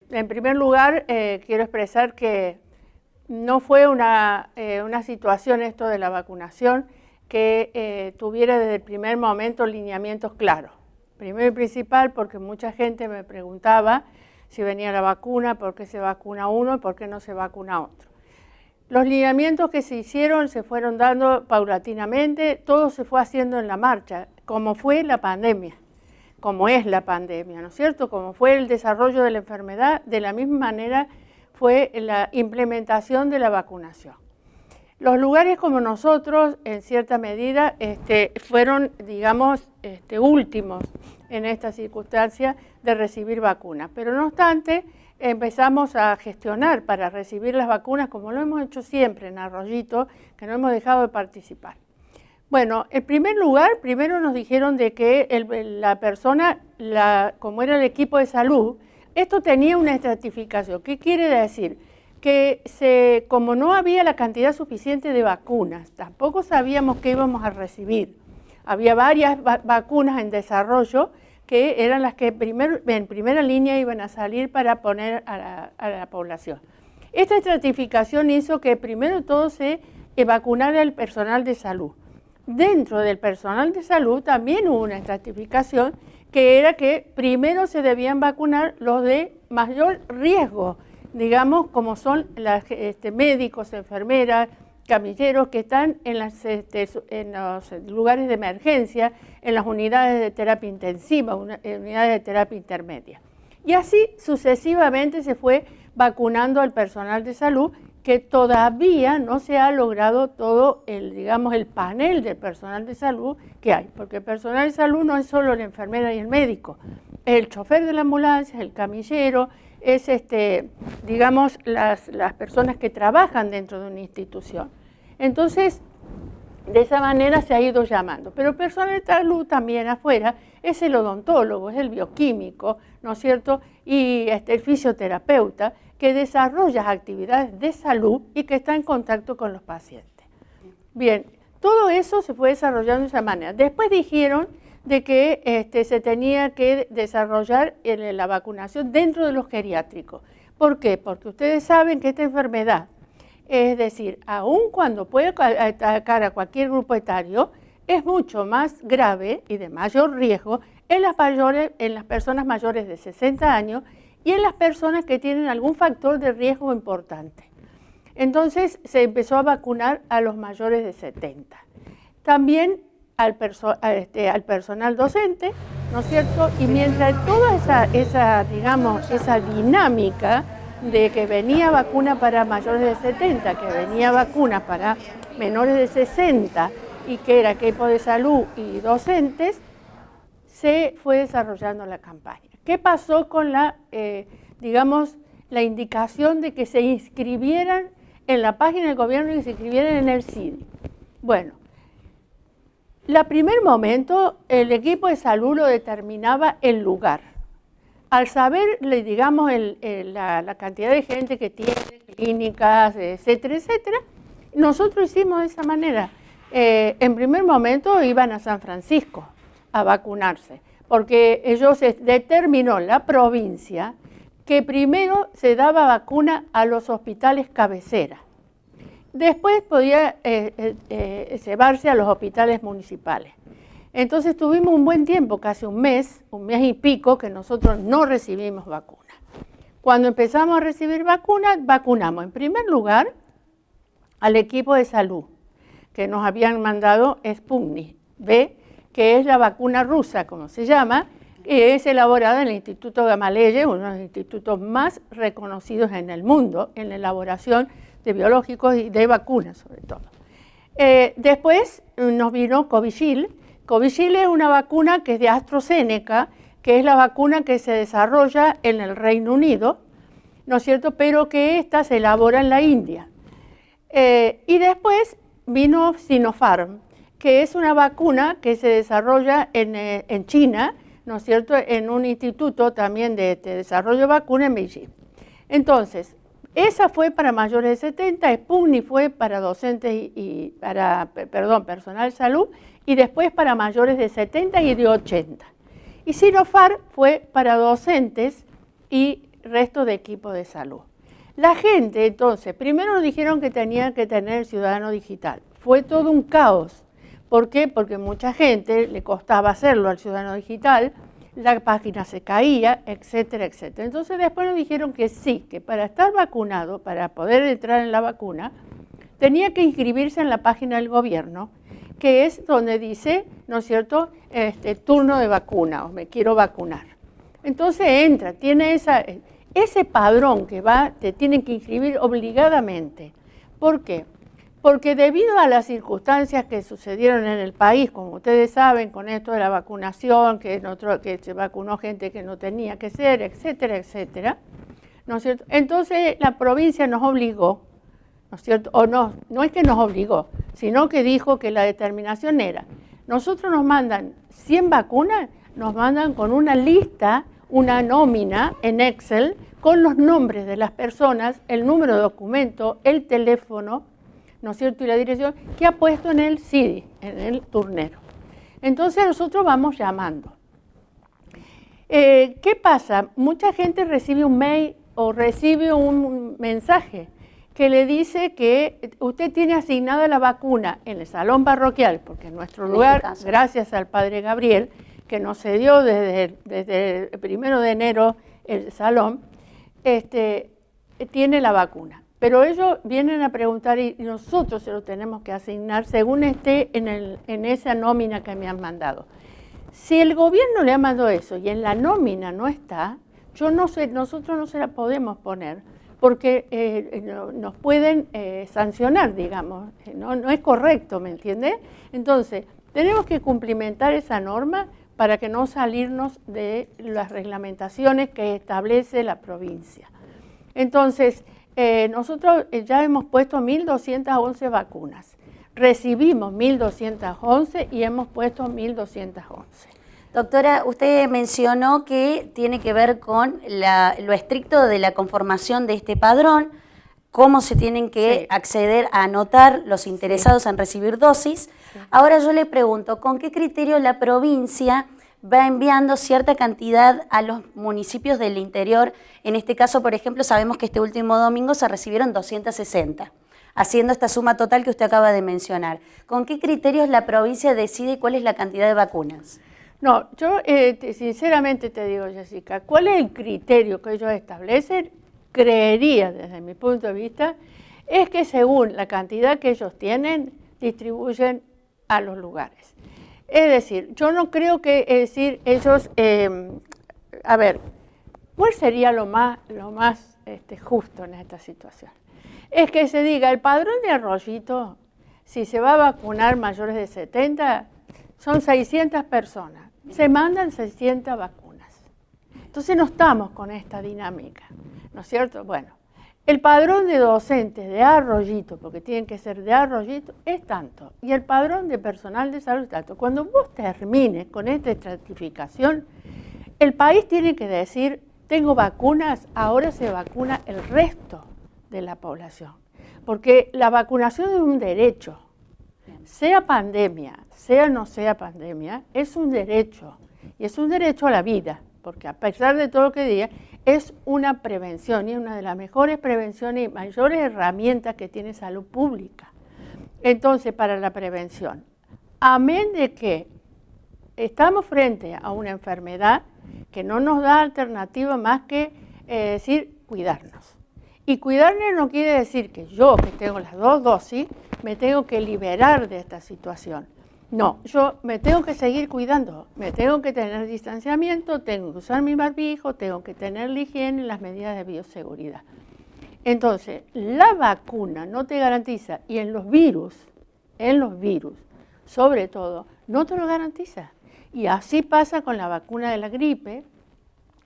en primer lugar, quiero expresar que no fue una situación esto de la vacunación que tuviera desde el primer momento lineamientos claros. Primero y principal porque mucha gente me preguntaba si venía la vacuna, por qué se vacuna uno y por qué no se vacuna otro. Los lineamientos que se hicieron se fueron dando paulatinamente, todo se fue haciendo en la marcha, como fue la pandemia, como es la pandemia, ¿no es cierto? Como fue el desarrollo de la enfermedad, de la misma manera fue la implementación de la vacunación. Los lugares como nosotros, en cierta medida, fueron, digamos, últimos en esta circunstancia de recibir vacunas. Pero no obstante, empezamos a gestionar para recibir las vacunas, como lo hemos hecho siempre en Arroyito, que no hemos dejado de participar. Bueno, en primer lugar, primero nos dijeron de que la persona, como era el equipo de salud, esto tenía una estratificación. ¿Qué quiere decir? Que como no había la cantidad suficiente de vacunas, tampoco sabíamos qué íbamos a recibir. Había varias vacunas en desarrollo que eran las que en primera línea iban a salir para poner a la población. Esta estratificación hizo que primero todo se vacunara el personal de salud. Dentro del personal de salud también hubo una estratificación que era que primero se debían vacunar los de mayor riesgo, digamos, como son médicos, enfermeras, camilleros que están en los lugares de emergencia, en las unidades de terapia intensiva, unidades de terapia intermedia. Y así sucesivamente se fue vacunando al personal de salud, que todavía no se ha logrado todo el panel del personal de salud que hay, porque el personal de salud no es solo la enfermera y el médico, es el chofer de la ambulancia, es el camillero, es digamos las personas que trabajan dentro de una institución. Entonces, de esa manera se ha ido llamando. Pero el personal de salud también afuera es el odontólogo, es el bioquímico, ¿no es cierto? Y el fisioterapeuta que desarrolla actividades de salud y que está en contacto con los pacientes. Bien, todo eso se fue desarrollando de esa manera. Después dijeron de que se tenía que desarrollar la vacunación dentro de los geriátricos. ¿Por qué? Porque ustedes saben que esta enfermedad, es decir, aun cuando puede atacar a cualquier grupo etario, es mucho más grave y de mayor riesgo en las personas mayores de 60 años y en las personas que tienen algún factor de riesgo importante. Entonces se empezó a vacunar a los mayores de 70. También al personal docente, ¿no es cierto? Y mientras toda esa dinámica de que venía vacuna para mayores de 70, que venía vacuna para menores de 60 y que era equipo de salud y docentes, se fue desarrollando la campaña. ¿Qué pasó con la indicación de que se inscribieran en la página del gobierno y que se inscribieran en el CIDI? Bueno, el primer momento el equipo de salud lo determinaba el lugar. Al saber, la cantidad de gente que tiene, clínicas, etcétera, etcétera, nosotros hicimos de esa manera. En primer momento iban a San Francisco a vacunarse, porque ellos determinó la provincia que primero se daba vacuna a los hospitales cabecera. Después podía llevarse a los hospitales municipales. Entonces tuvimos un buen tiempo, casi un mes y pico, que nosotros no recibimos vacuna. Cuando empezamos a recibir vacunas, vacunamos en primer lugar al equipo de salud, que nos habían mandado Sputnik V, que es la vacuna rusa, como se llama, y es elaborada en el Instituto Gamaleya, uno de los institutos más reconocidos en el mundo en la elaboración de biológicos y de vacunas, sobre todo. Después nos vino Covishield. Covishield es una vacuna que es de AstraZeneca, que es la vacuna que se desarrolla en el Reino Unido, ¿no es cierto?, pero que esta se elabora en la India. Y después vino Sinopharm, que es una vacuna que se desarrolla en China, ¿no es cierto?, en un instituto también de desarrollo de vacuna en Beijing. Entonces, esa fue para mayores de 70, Sputnik fue para docentes personal de salud, y después para mayores de 70 y de 80. Y Sinopharm fue para docentes y resto de equipo de salud. La gente, entonces, primero nos dijeron que tenían que tener ciudadano digital. Fue todo un caos. ¿Por qué? Porque mucha gente le costaba hacerlo al ciudadano digital, la página se caía, etcétera, etcétera. Entonces después nos dijeron que sí, que para estar vacunado, para poder entrar en la vacuna, tenía que inscribirse en la página del gobierno, que es donde dice, ¿no es cierto?, turno de vacuna, o me quiero vacunar. Entonces entra, tiene ese padrón que va, te tienen que inscribir obligadamente. ¿Por qué? Porque debido a las circunstancias que sucedieron en el país, como ustedes saben, con esto de la vacunación, que se vacunó gente que no tenía que ser, etcétera, etcétera, ¿no es cierto? Entonces la provincia nos obligó, ¿no es cierto? O no es que nos obligó, sino que dijo que la determinación era, nosotros nos mandan 100 vacunas, nos mandan con una lista, una nómina en Excel, con los nombres de las personas, el número de documento, el teléfono, ¿no es cierto?, y la dirección que ha puesto en el CIDI, en el turnero. Entonces nosotros vamos llamando. ¿Qué pasa? Mucha gente recibe un mail o recibe un mensaje que le dice que usted tiene asignada la vacuna en el salón parroquial, porque en nuestro lugar, gracias al padre Gabriel, que nos cedió desde el 1 de enero el salón, tiene la vacuna. Pero ellos vienen a preguntar y nosotros se lo tenemos que asignar según esté en esa nómina que me han mandado. Si el gobierno le ha mandado eso y en la nómina no está, nosotros no se la podemos poner porque nos pueden sancionar, digamos. No es correcto, ¿me entiende? Entonces, tenemos que cumplimentar esa norma para que no salirnos de las reglamentaciones que establece la provincia. Entonces, nosotros ya hemos puesto 1.211 vacunas. Recibimos 1.211 y hemos puesto 1.211. Doctora, usted mencionó que tiene que ver con lo estricto de la conformación de este padrón, cómo se tienen que acceder a anotar los interesados en recibir dosis. Ahora yo le pregunto, ¿con qué criterio la provincia va enviando cierta cantidad a los municipios del interior? En este caso, por ejemplo, sabemos que este último domingo se recibieron 260, haciendo esta suma total que usted acaba de mencionar. ¿Con qué criterios la provincia decide cuál es la cantidad de vacunas? No, yo sinceramente te digo, Jessica, ¿cuál es el criterio que ellos establecen? Creería, desde mi punto de vista, es que según la cantidad que ellos tienen, distribuyen a los lugares. Es decir, yo no creo que, ellos, a ver, ¿cuál sería lo más justo en esta situación? Es que se diga, el padrón de Arroyito, si se va a vacunar mayores de 70, son 600 personas, se mandan 600 vacunas. Entonces no estamos con esta dinámica, ¿no es cierto? Bueno, el padrón de docentes de Arroyito, porque tienen que ser de Arroyito, es tanto. Y el padrón de personal de salud es tanto. Cuando vos termines con esta estratificación, el país tiene que decir, tengo vacunas, ahora se vacuna el resto de la población. Porque la vacunación es un derecho. Sea pandemia, sea no sea pandemia, es un derecho. Y es un derecho a la vida. Porque a pesar de todo lo que diga, es una prevención y es una de las mejores prevenciones y mayores herramientas que tiene salud pública. Entonces, para la prevención, amén de que estamos frente a una enfermedad que no nos da alternativa más que decir cuidarnos. Y cuidarnos no quiere decir que yo, que tengo las 2 dosis, me tengo que liberar de esta situación. No, yo me tengo que seguir cuidando, me tengo que tener distanciamiento, tengo que usar mi barbijo, tengo que tener la higiene y las medidas de bioseguridad. Entonces, la vacuna no te garantiza, y en los virus, sobre todo, no te lo garantiza. Y así pasa con la vacuna de la gripe,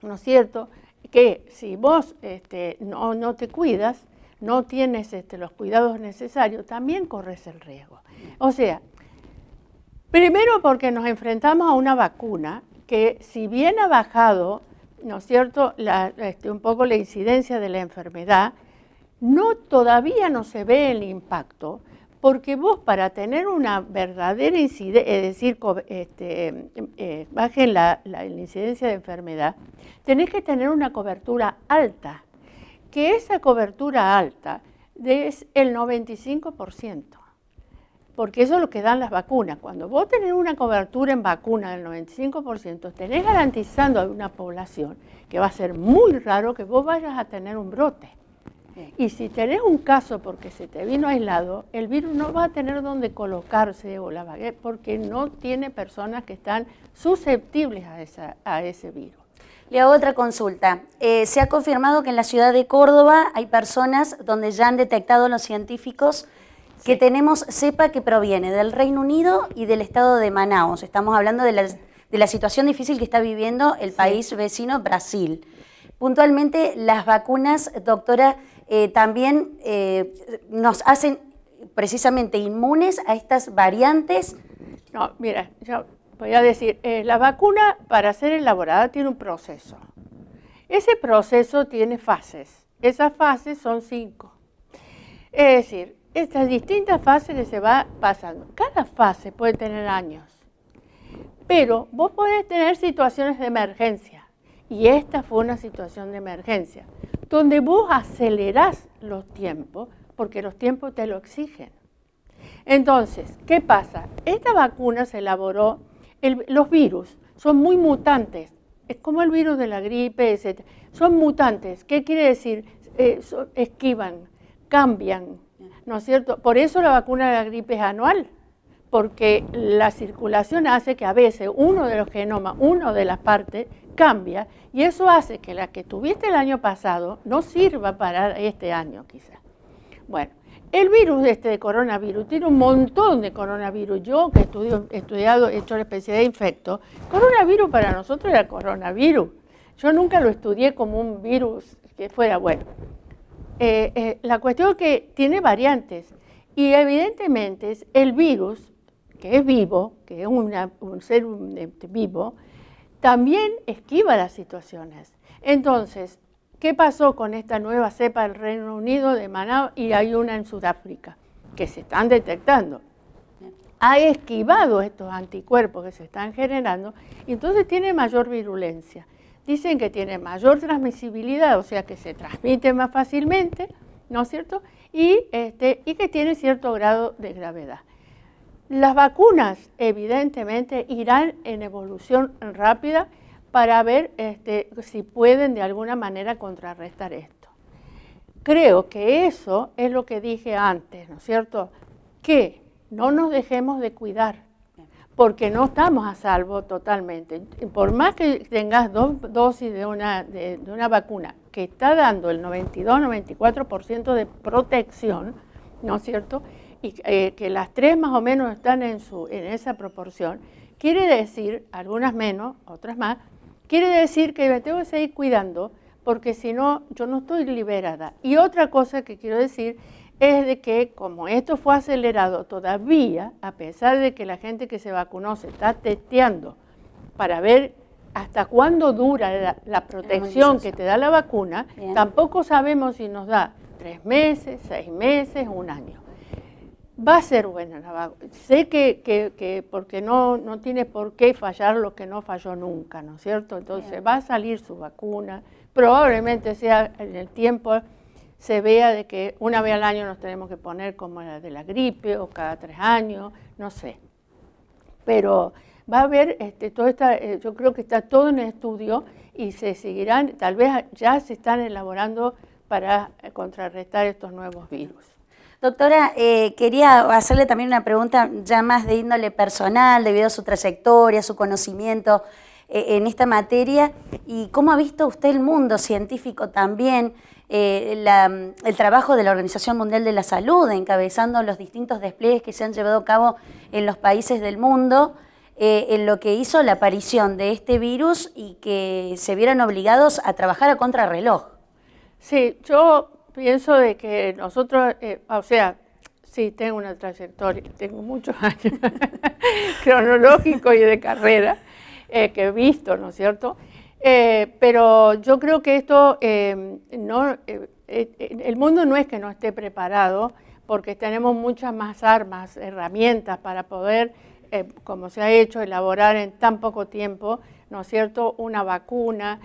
¿no es cierto?, que si vos no te cuidas, no tienes los cuidados necesarios, también corres el riesgo. O sea, primero porque nos enfrentamos a una vacuna que si bien ha bajado, ¿no es cierto?, un poco la incidencia de la enfermedad, todavía no se ve el impacto Porque vos para tener una verdadera incidencia, es decir, bajen la incidencia de enfermedad, tenés que tener una cobertura alta, que esa cobertura alta es el 95%, porque eso es lo que dan las vacunas. Cuando vos tenés una cobertura en vacuna del 95%, tenés garantizando a una población que va a ser muy raro que vos vayas a tener un brote. Y si tenés un caso porque se te vino aislado, el virus no va a tener dónde colocarse o la vaguez porque no tiene personas que están susceptibles a ese virus. Le hago otra consulta. Se ha confirmado que en la ciudad de Córdoba hay personas donde ya han detectado los científicos que tenemos cepa que proviene del Reino Unido y del estado de Manaus. Estamos hablando de la situación difícil que está viviendo el país vecino Brasil. Puntualmente, las vacunas, doctora, también nos hacen precisamente inmunes a estas variantes. No, mira, yo voy a decir, la vacuna para ser elaborada tiene un proceso. Ese proceso tiene fases. Esas fases son 5. Es decir, estas distintas fases que se va pasando. Cada fase puede tener años, pero vos podés tener situaciones de emergencia. Y esta fue una situación de emergencia, donde vos acelerás los tiempos, porque los tiempos te lo exigen. Entonces, ¿qué pasa? Esta vacuna se elaboró, los virus son muy mutantes, es como el virus de la gripe, etc. Son mutantes, ¿qué quiere decir? Esquivan, cambian, ¿no es cierto? Por eso la vacuna de la gripe es anual, porque la circulación hace que a veces uno de los genomas, una de las partes, cambia, y eso hace que la que tuviste el año pasado no sirva para este año quizás. Bueno, el virus de coronavirus tiene un montón de coronavirus. Yo que he estudiado, he hecho la especialidad de infecto, coronavirus para nosotros era coronavirus. Yo nunca lo estudié como un virus que fuera bueno. La cuestión es que tiene variantes y evidentemente el virus, que es vivo, que es un ser vivo, también esquiva las situaciones. Entonces, ¿qué pasó con esta nueva cepa del Reino Unido de Manaus y hay una en Sudáfrica que se están detectando? Ha esquivado estos anticuerpos que se están generando y entonces tiene mayor virulencia. Dicen que tiene mayor transmisibilidad, o sea que se transmite más fácilmente, ¿no es cierto? Y que tiene cierto grado de gravedad. Las vacunas evidentemente irán en evolución rápida para ver si pueden de alguna manera contrarrestar esto. Creo que eso es lo que dije antes, ¿no es cierto? Que no nos dejemos de cuidar, porque no estamos a salvo totalmente. Por más que tengas 2 dosis de una vacuna que está dando el 92-94% de protección, ¿no es cierto?, y que las 3 más o menos están en esa proporción, quiere decir, algunas menos, otras más, quiere decir que me tengo que seguir cuidando porque si no, yo no estoy liberada. Y otra cosa que quiero decir es de que como esto fue acelerado todavía, a pesar de que la gente que se vacunó se está testeando para ver hasta cuándo dura la protección que te da la vacuna, tampoco sabemos si nos da 3 meses, 6 meses, 1 año. Va a ser buena la vacuna. Sé que porque no tiene por qué fallar lo que no falló nunca, ¿no es cierto? Entonces va a salir su vacuna, probablemente sea en el tiempo se vea de que una vez al año nos tenemos que poner como la de la gripe o cada 3 años, no sé. Pero va a haber, yo creo que está todo en estudio y se seguirán, tal vez ya se están elaborando para contrarrestar estos nuevos virus. Doctora, quería hacerle también una pregunta ya más de índole personal, debido a su trayectoria, su conocimiento en esta materia, y cómo ha visto usted el mundo científico también, el trabajo de la Organización Mundial de la Salud, encabezando los distintos despliegues que se han llevado a cabo en los países del mundo, en lo que hizo la aparición de este virus y que se vieron obligados a trabajar a contrarreloj. Sí, yo pienso de que nosotros, sí, tengo una trayectoria, tengo muchos años cronológico y de carrera que he visto, ¿no es cierto? Pero yo creo que esto, el mundo no es que no esté preparado, porque tenemos muchas más armas, herramientas para poder, como se ha hecho, elaborar en tan poco tiempo, ¿no es cierto?, una vacuna,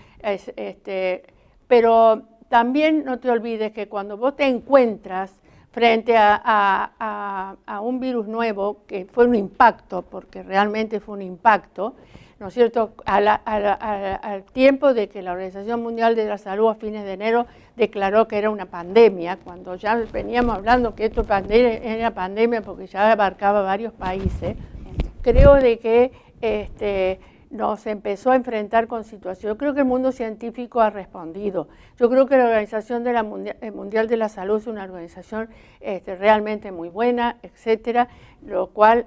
pero también no te olvides que cuando vos te encuentras frente a un virus nuevo, que fue un impacto, porque realmente fue un impacto, ¿no es cierto?, al tiempo de que la Organización Mundial de la Salud a fines de enero declaró que era una pandemia, cuando ya veníamos hablando que esto era pandemia porque ya abarcaba varios países, creo de que nos empezó a enfrentar con situaciones. Yo creo que el mundo científico ha respondido. Yo creo que la Organización Mundial de la Salud es una organización realmente muy buena, etcétera, lo cual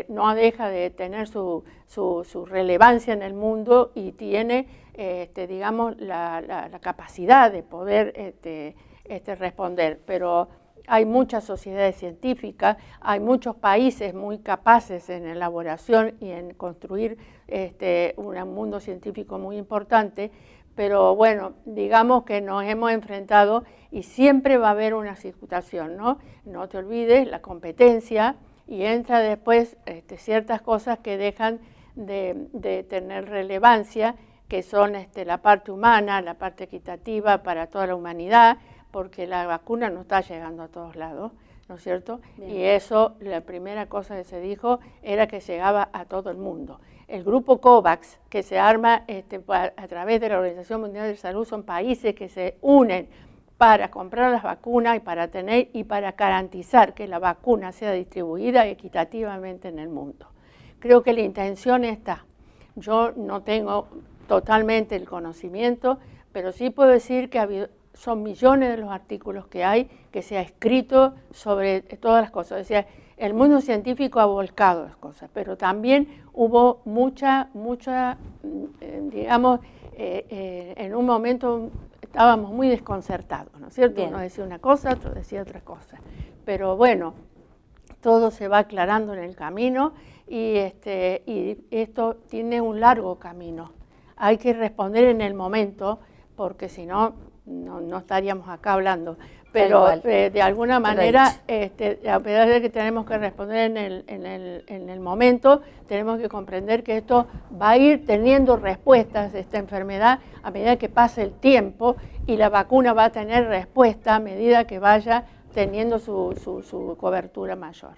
no deja de tener su relevancia en el mundo y tiene, digamos, la capacidad de poder responder. Pero hay muchas sociedades científicas, hay muchos países muy capaces en elaboración y en construir un mundo científico muy importante, pero bueno, digamos que nos hemos enfrentado y siempre va a haber una situación, ¿no? No te olvides la competencia y entra después ciertas cosas que dejan de tener relevancia, que son la parte humana, la parte equitativa para toda la humanidad, porque la vacuna no está llegando a todos lados, ¿no es cierto? Bien. Y eso, la primera cosa que se dijo era que llegaba a todo el mundo. El grupo COVAX, que se arma a través de la Organización Mundial de la Salud, son países que se unen para comprar las vacunas y para garantizar que la vacuna sea distribuida equitativamente en el mundo. Creo que la intención está. Yo no tengo totalmente el conocimiento, pero sí puedo decir que son millones de los artículos que hay, que se ha escrito sobre todas las cosas. O sea, el mundo científico ha volcado las cosas, pero también hubo mucha, digamos, en un momento estábamos muy desconcertados, ¿no es cierto? Bien. Uno decía una cosa, otro decía otra cosa. Pero bueno, todo se va aclarando en el camino y esto tiene un largo camino. Hay que responder en el momento, porque si no estaríamos acá hablando, pero de alguna manera, a pesar de que tenemos que responder en el momento, tenemos que comprender que esto va a ir teniendo respuestas, esta enfermedad, a medida que pase el tiempo, y la vacuna va a tener respuesta a medida que vaya teniendo su cobertura mayor.